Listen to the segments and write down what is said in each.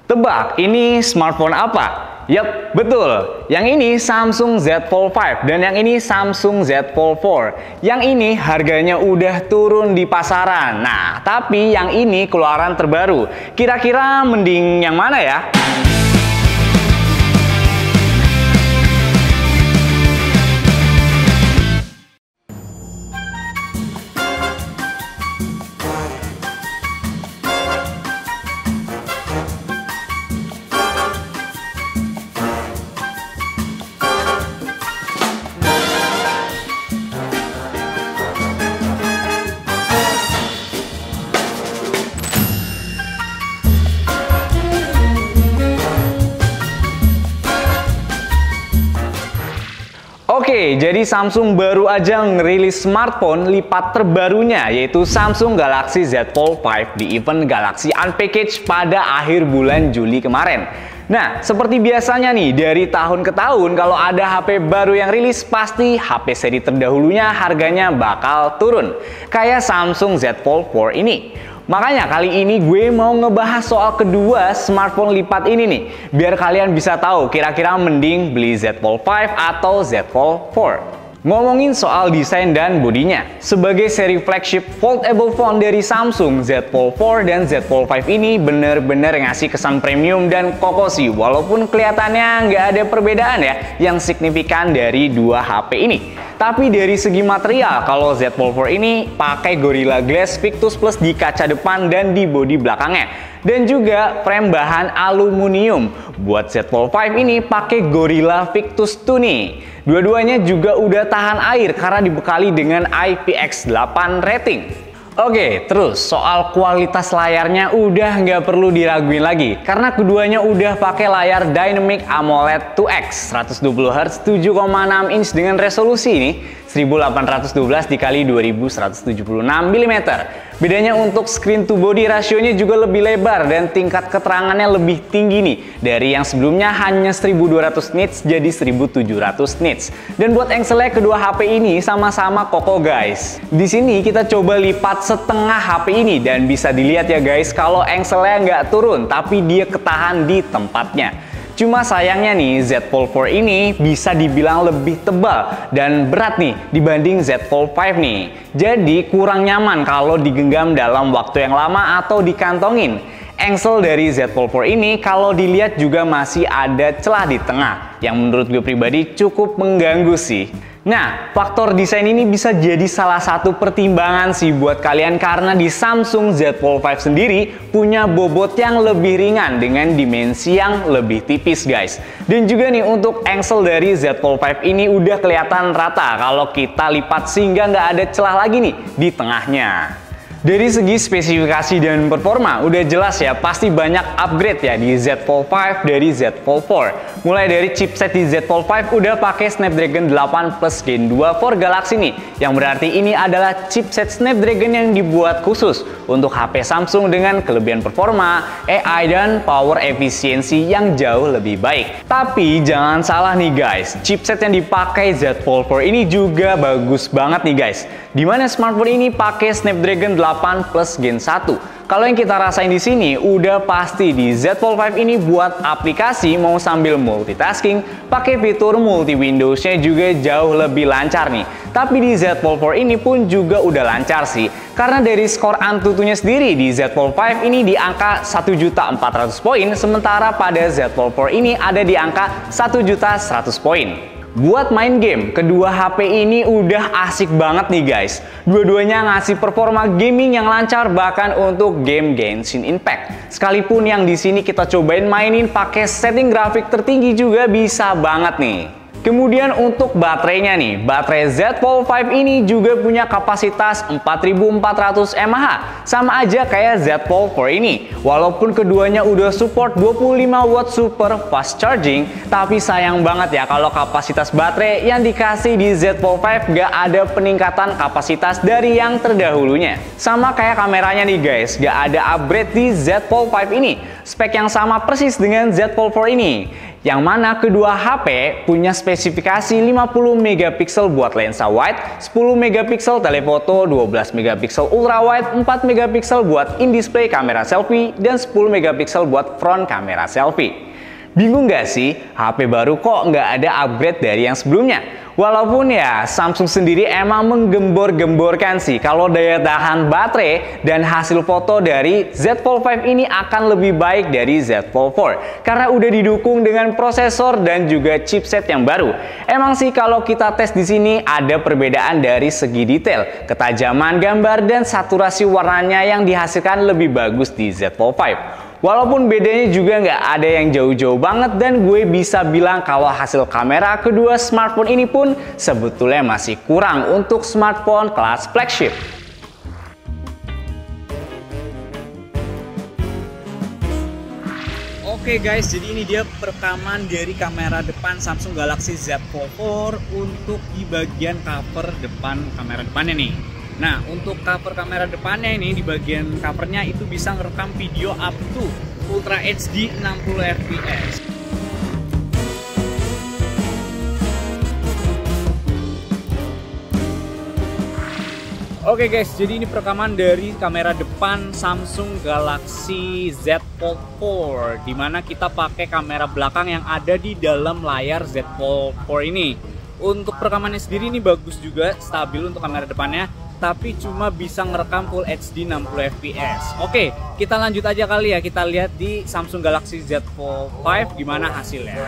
Tebak, ini smartphone apa? Yap, betul. Yang ini Samsung Z Fold 5 dan yang ini Samsung Z Fold 4. Yang ini harganya udah turun di pasaran. Nah, tapi yang ini keluaran terbaru. Kira-kira mending yang mana ya? Oke, jadi Samsung baru aja ngerilis smartphone lipat terbarunya, yaitu Samsung Galaxy Z Fold 5 di event Galaxy Unpackaged pada akhir bulan Juli kemarin. Nah, seperti biasanya nih, dari tahun ke tahun kalau ada HP baru yang rilis, pasti HP seri terdahulunya harganya bakal turun. Kayak Samsung Z Fold 4 ini. Makanya kali ini gue mau ngebahas soal kedua smartphone lipat ini nih, biar kalian bisa tahu kira-kira mending beli Z Fold 5 atau Z Fold 4. Ngomongin soal desain dan bodinya, sebagai seri flagship foldable phone dari Samsung, Z Fold 4 dan Z Fold 5 ini bener-bener ngasih kesan premium dan kokoh sih, walaupun kelihatannya nggak ada perbedaan ya yang signifikan dari dua HP ini. Tapi dari segi material, kalau Z Fold 4 ini pakai Gorilla Glass Victus Plus di kaca depan dan di bodi belakangnya. Dan juga frame bahan aluminium. Buat Z Fold 5 ini pakai Gorilla Victus 2 nih. Dua-duanya juga udah tahan air karena dibekali dengan IPX8 rating. Oke, terus soal kualitas layarnya udah nggak perlu diraguin lagi karena keduanya udah pakai layar Dynamic AMOLED 2X 120Hz 7,6 inch dengan resolusi ini 1812 dikali 2176 mm. Bedanya untuk screen to body rasionya juga lebih lebar dan tingkat keterangannya lebih tinggi nih. Dari yang sebelumnya hanya 1200 nits jadi 1700 nits. Dan buat engselnya kedua HP ini sama-sama kokoh guys. Di sini kita coba lipat setengah HP ini dan bisa dilihat ya guys kalau engselnya nggak turun tapi dia ketahan di tempatnya. Cuma sayangnya nih Z Fold 4 ini bisa dibilang lebih tebal dan berat nih dibanding Z Fold 5 nih. Jadi kurang nyaman kalau digenggam dalam waktu yang lama atau dikantongin. Engsel dari Z Fold 4 ini kalau dilihat juga masih ada celah di tengah yang menurut gue pribadi cukup mengganggu sih. Nah, faktor desain ini bisa jadi salah satu pertimbangan sih buat kalian karena di Samsung Z Fold 5 sendiri punya bobot yang lebih ringan dengan dimensi yang lebih tipis guys. Dan juga nih untuk engsel dari Z Fold 5 ini udah kelihatan rata kalau kita lipat sehingga nggak ada celah lagi nih di tengahnya. Dari segi spesifikasi dan performa udah jelas ya, pasti banyak upgrade ya di Z Fold 5 dari Z Fold 4. Mulai dari chipset di Z Fold 5 udah pakai Snapdragon 8 Plus Gen 2 for Galaxy nih, yang berarti ini adalah chipset Snapdragon yang dibuat khusus untuk HP Samsung dengan kelebihan performa, AI dan power efisiensi yang jauh lebih baik. Tapi jangan salah nih guys, chipset yang dipakai Z Fold 4 ini juga bagus banget nih guys. Dimana smartphone ini pakai Snapdragon 8 Plus Gen 1. Kalau yang kita rasain di sini udah pasti di Z Fold 5 ini buat aplikasi mau sambil multitasking, pakai fitur multi Windows-nya juga jauh lebih lancar nih. Tapi di Z Fold 4 ini pun juga udah lancar sih. Karena dari skor Antutunya sendiri di Z Fold 5 ini di angka 1.400 poin, sementara pada Z Fold 4 ini ada di angka 1.100 poin. Buat main game, kedua HP ini udah asik banget nih guys. Dua-duanya ngasih performa gaming yang lancar bahkan untuk game Genshin Impact. Sekalipun yang di sini kita cobain mainin pakai setting grafik tertinggi juga bisa banget nih. Kemudian untuk baterainya nih, baterai Z Fold 5 ini juga punya kapasitas 4400 mAh, sama aja kayak Z Fold 4 ini. Walaupun keduanya udah support 25 watt super fast charging, tapi sayang banget ya kalau kapasitas baterai yang dikasih di Z Fold 5 gak ada peningkatan kapasitas dari yang terdahulunya. Sama kayak kameranya nih guys, gak ada upgrade di Z Fold 5 ini. Spek yang sama persis dengan Z Fold 4 ini. Yang mana kedua HP punya spesifikasi 50 megapiksel buat lensa wide, 10 megapiksel telefoto, 12 megapiksel ultrawide, 4 megapiksel buat in-display kamera selfie, dan 10 megapiksel buat front kamera selfie. Bingung nggak sih? HP baru kok nggak ada upgrade dari yang sebelumnya? Walaupun ya Samsung sendiri emang menggembor-gemborkan sih kalau daya tahan baterai dan hasil foto dari Z Fold 5 ini akan lebih baik dari Z Fold 4 karena udah didukung dengan prosesor dan juga chipset yang baru. Emang sih kalau kita tes di sini ada perbedaan dari segi detail, ketajaman gambar dan saturasi warnanya yang dihasilkan lebih bagus di Z Fold 5. Walaupun bedanya juga nggak ada yang jauh-jauh banget dan gue bisa bilang kalau hasil kamera kedua smartphone ini pun sebetulnya masih kurang untuk smartphone kelas flagship. Oke guys, jadi ini dia perekaman dari kamera depan Samsung Galaxy Z Fold 4 untuk di bagian cover depan kamera depannya nih. Nah, untuk cover kamera depannya ini, di bagian covernya itu bisa ngerekam video up to Ultra HD 60 fps. Oke guys, jadi ini perekaman dari kamera depan Samsung Galaxy Z Fold 4, dimana kita pakai kamera belakang yang ada di dalam layar Z Fold 4 ini. Untuk perekamannya sendiri ini bagus juga, stabil untuk kamera depannya, tapi cuma bisa ngerekam Full HD 60 fps. Oke, kita lanjut aja kali ya, kita lihat di Samsung Galaxy Z Fold 5 gimana hasilnya.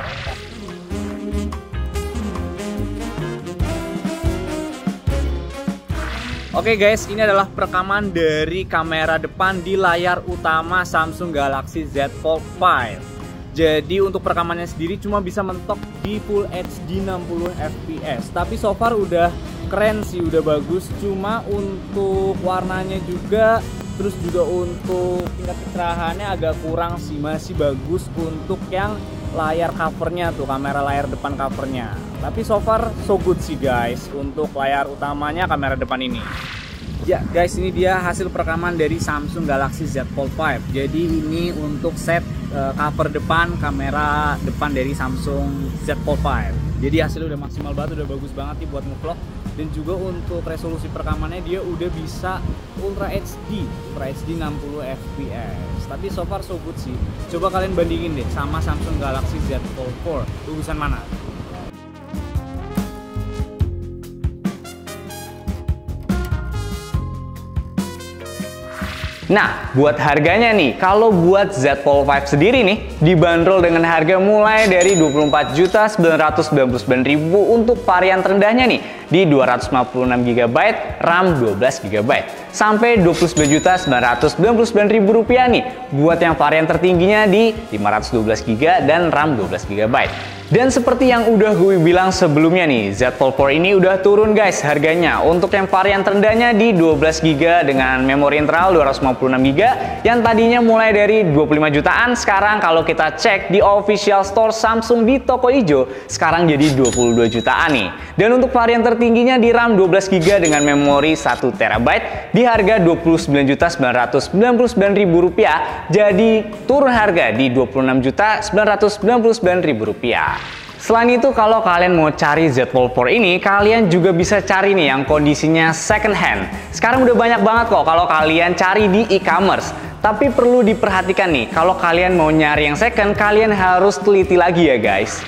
Oke guys, ini adalah perekaman dari kamera depan di layar utama Samsung Galaxy Z Fold 5. Jadi untuk perekamannya sendiri cuma bisa mentok di Full HD 60 fps. Tapi so far udah keren sih, udah bagus. Cuma untuk warnanya juga, terus juga untuk tingkat kecerahannya agak kurang sih. Masih bagus untuk yang layar covernya tuh, kamera layar depan covernya. Tapi so far so good sih guys untuk layar utamanya kamera depan ini. Ya guys, ini dia hasil perekaman dari Samsung Galaxy Z Fold 5. Jadi ini untuk set cover depan kamera depan dari Samsung Z Fold 5. Jadi hasilnya udah maksimal banget, udah bagus banget nih buat ngevlog. Dan juga untuk resolusi perekamannya dia udah bisa Ultra HD 60 fps. Tapi so far so good sih. Coba kalian bandingin deh sama Samsung Galaxy Z Fold 4. Bagusan mana? Nah, buat harganya nih, kalau buat Z Fold 5 sendiri nih, dibanderol dengan harga mulai dari 24.999.000 untuk varian terendahnya nih, di 256 GB RAM 12 GB, sampai 29.999.000 rupiah nih, buat yang varian tertingginya di 512 GB dan RAM 12 GB. Dan seperti yang udah gue bilang sebelumnya nih, Z Fold 4 ini udah turun guys harganya. Untuk yang varian terendahnya di 12 GB dengan memori internal 256 GB, yang tadinya mulai dari 25 jutaan, sekarang kalau kita cek di official store Samsung di toko hijau, sekarang jadi 22 jutaan nih. Dan untuk varian tertingginya di RAM 12 GB dengan memori 1 TB di harga Rp29.999.000, jadi turun harga di Rp26.999.000. Selain itu, kalau kalian mau cari Z Fold 4 ini, kalian juga bisa cari nih yang kondisinya second hand. Sekarang udah banyak banget kok kalau kalian cari di e-commerce. Tapi perlu diperhatikan nih, kalau kalian mau nyari yang second, kalian harus teliti lagi ya guys.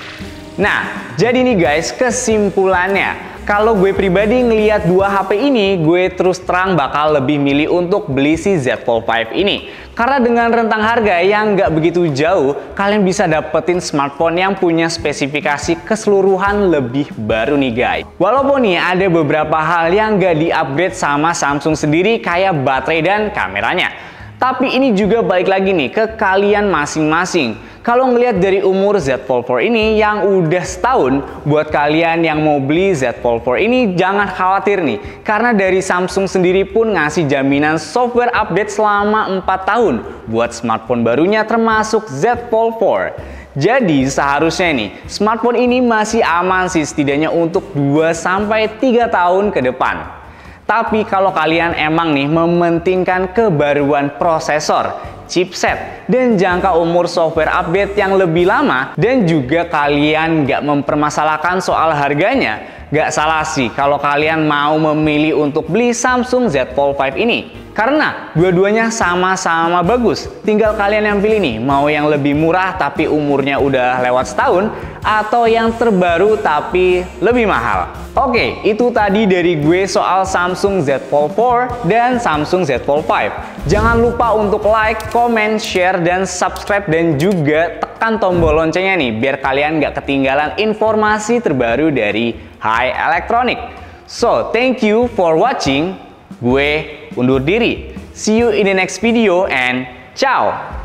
Nah, jadi nih guys, kesimpulannya. Kalau gue pribadi ngelihat dua HP ini, gue terus terang bakal lebih milih untuk beli si Z Fold 5 ini. Karena dengan rentang harga yang nggak begitu jauh, kalian bisa dapetin smartphone yang punya spesifikasi keseluruhan lebih baru nih guys. Walaupun nih ada beberapa hal yang nggak di-upgrade sama Samsung sendiri kayak baterai dan kameranya. Tapi ini juga balik lagi nih ke kalian masing-masing. Kalau ngelihat dari umur Z Fold 4 ini yang udah setahun, buat kalian yang mau beli Z Fold 4 ini jangan khawatir nih. Karena dari Samsung sendiri pun ngasih jaminan software update selama 4 tahun buat smartphone barunya termasuk Z Fold 4. Jadi seharusnya nih, smartphone ini masih aman sih setidaknya untuk 2-3 tahun ke depan. Tapi kalau kalian emang nih mementingkan kebaruan prosesor, chipset, dan jangka umur software update yang lebih lama, dan juga kalian nggak mempermasalahkan soal harganya, nggak salah sih kalau kalian mau memilih untuk beli Samsung Z Fold 5 ini. Karena dua-duanya sama-sama bagus. Tinggal kalian yang pilih nih, mau yang lebih murah tapi umurnya udah lewat setahun, atau yang terbaru tapi lebih mahal. Oke, itu tadi dari gue soal Samsung Z Fold 4 dan Samsung Z Fold 5. Jangan lupa untuk like, comment, share, dan subscribe, dan juga tekan tombol loncengnya nih, biar kalian nggak ketinggalan informasi terbaru dari Hai Elektronik. So, thank you for watching. Gue undur diri. See you in the next video and ciao!